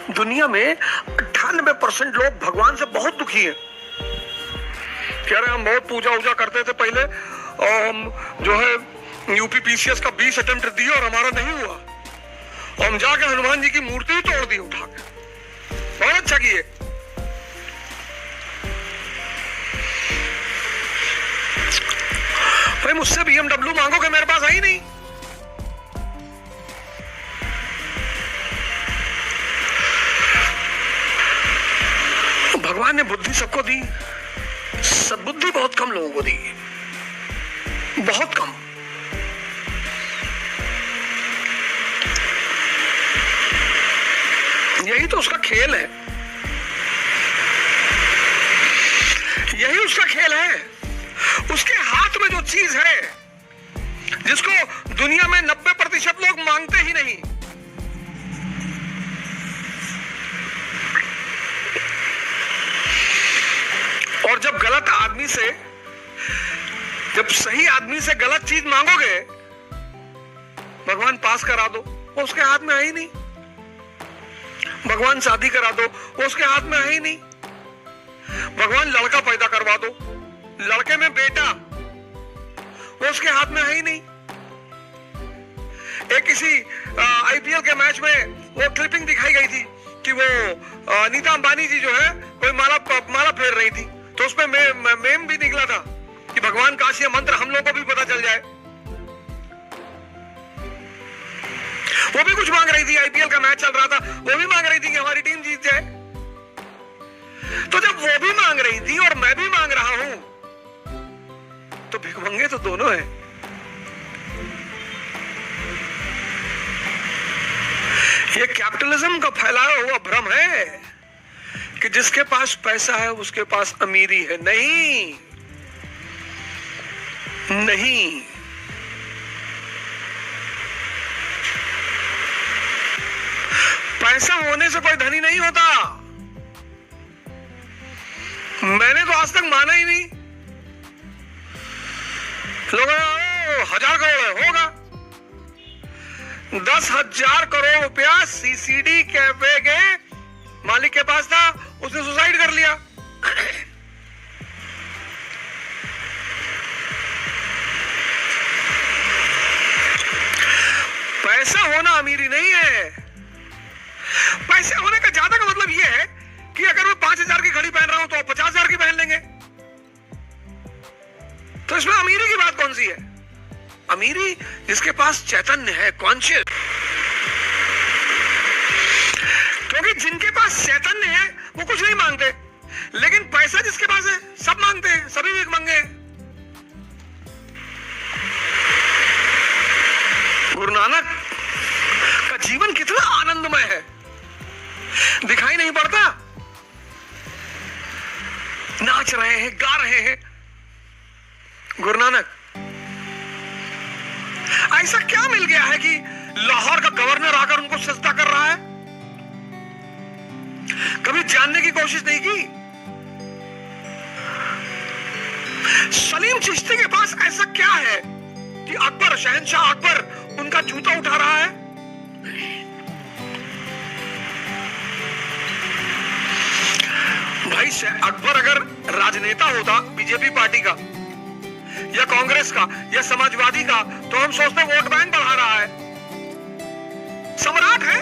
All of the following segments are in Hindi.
दुनिया में 98% लोग भगवान से बहुत दुखी हैं। कह रहे हम बहुत पूजा वूजा करते थे पहले और हम जो है यूपी पीसीएस का 20 अटेम्प्ट दिए और हमारा नहीं हुआ, और हम जाके हनुमान जी की मूर्ति ही तोड़ दी उठा के। बहुत अच्छा किए। भाई मुझसे BMW मांगोगे, मेरे पास आई नहीं। भगवान ने बुद्धि सबको दी, सद्बुद्धि बहुत कम लोगों को दी, बहुत कम। यही तो उसका खेल है, यही उसका खेल है। उसके हाथ में जो चीज है जिसको दुनिया में 90% लोग मांगते ही नहीं, और जब गलत आदमी से, जब सही आदमी से गलत चीज मांगोगे, भगवान पास करा दो, वो उसके हाथ में है ही नहीं। भगवान शादी करा दो, वो उसके हाथ में है ही नहीं। भगवान लड़का पैदा करवा दो, लड़के में बेटा, वो उसके हाथ में है ही नहीं। एक किसी आईपीएल के मैच में वो क्लिपिंग दिखाई गई थी कि वो नीता अंबानी जी जो है कोई माला फेर रही थी, तो उसमें मेम भी निकला था कि भगवान काश ये मंत्र हम लोगों को भी पता चल जाए। वो भी कुछ मांग रही थी, आईपीएल का मैच चल रहा था, वो भी मांग रही थी कि हमारी टीम जीत जाए। तो जब वो भी मांग रही थी और मैं भी मांग रहा हूं, तो भिखमंगे तो दोनों हैं। ये कैपिटलिज्म का फैलाया हुआ भ्रम है कि जिसके पास पैसा है उसके पास अमीरी है। नहीं नहीं, पैसा होने से कोई धनी नहीं होता। मैंने तो आज तक माना ही नहीं। लोग 1000 करोड़ होगा, 10,000 करोड़ रुपया सीसीडी कैफे के मालिक के पास था, उसने सुसाइड कर लिया। पैसा होना अमीरी नहीं है। पैसे होने का ज्यादा का मतलब यह है कि अगर मैं 5,000 की घड़ी पहन रहा हूं तो 50,000 की पहन लेंगे, तो इसमें अमीरी की बात कौन सी है? अमीरी जिसके पास चैतन्य है, कॉन्शियस। क्योंकि जिनके पास चैतन्य है वो कुछ नहीं मांगते, लेकिन पैसा जिसके पास है सब मांगते हैं, सभी भीख मंगे। गुरु नानक का जीवन कितना आनंदमय है, दिखाई नहीं पड़ता। नाच रहे हैं, गा रहे हैं। गुरु नानक ऐसा क्या मिल गया है कि लाहौर का गवर्नर आकर उनको सजदा कर रहा है? कभी जानने की कोशिश नहीं की। सलीम चिश्ती के पास ऐसा क्या है कि अकबर, शहंशाह अकबर उनका जूता उठा रहा है? भाई अकबर अगर राजनेता होता बीजेपी पार्टी का या कांग्रेस का या समाजवादी का, तो हम सोचते वोट बैंक बढ़ा रहा है। सम्राट है,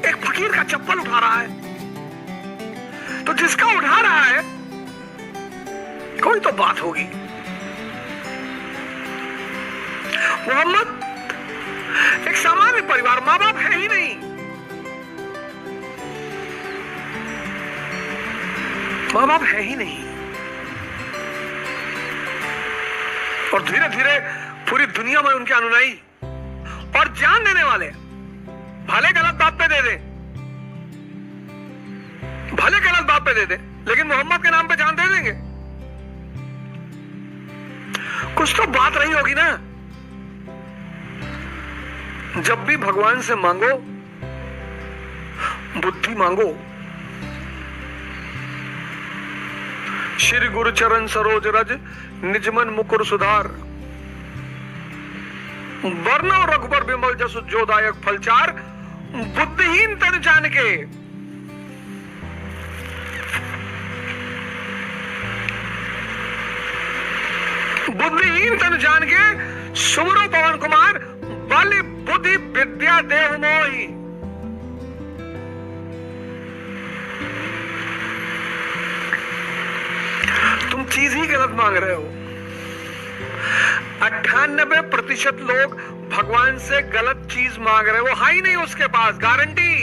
एक फकीर का चप्पल उठा रहा है, तो जिसका उठा रहा है कोई तो बात होगी। मोहम्मद एक सामान्य परिवार, मां बाप है ही नहीं, मां बाप है ही नहीं, और धीरे धीरे पूरी दुनिया में उनके अनुयायी और जान देने वाले, भले गलत बात पे दे दे, भले गलत बात पे दे दे, लेकिन मोहम्मद के नाम पे जान दे देंगे। कुछ तो बात रही होगी ना। जब भी भगवान से मांगो, बुद्धि मांगो। श्री गुरु चरण सरोज रज निजमन मुकुर सुधार, वर्णव रघुबर विमल जसु जोदायक फलचार, बुद्धिहीन तन जान के, बुद्धिहीन तन जान के सुमरो पवन कुमार, बल बुद्धि विद्या देव मोहि। तुम चीज ही गलत मांग रहे हो। 98% लोग भगवान से गलत चीज मांग रहे हो। वो है ही नहीं उसके पास, गारंटी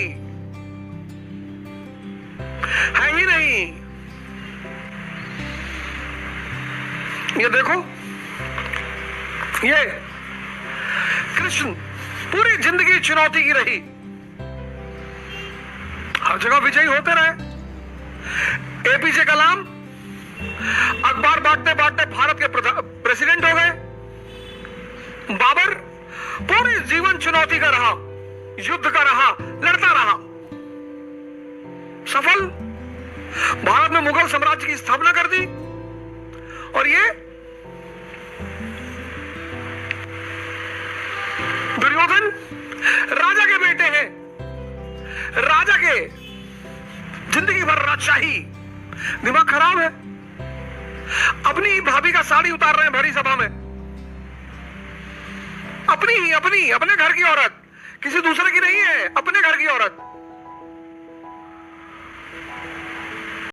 है ही नहीं। ये देखो, ये कृष्ण पूरी जिंदगी चुनौती की रही, हर जगह विजयी होते रहे। एपीजे कलाम अखबार बांटते बांटते भारत के प्रेसिडेंट हो गए। बाबर पूरे जीवन चुनौती का रहा, युद्ध का रहा, लड़ता रहा, सफल। भारत में मुगल साम्राज्य की स्थापना कर दी। और ये दुर्योधन राजा के बेटे हैं, राजा के जिंदगी भर राजशाही, दिमाग खराब है। अपनी ही भाभी का साड़ी उतार रहे हैं भरी सभा में, अपनी ही, अपने घर की औरत, किसी दूसरे की नहीं है, अपने घर की औरत।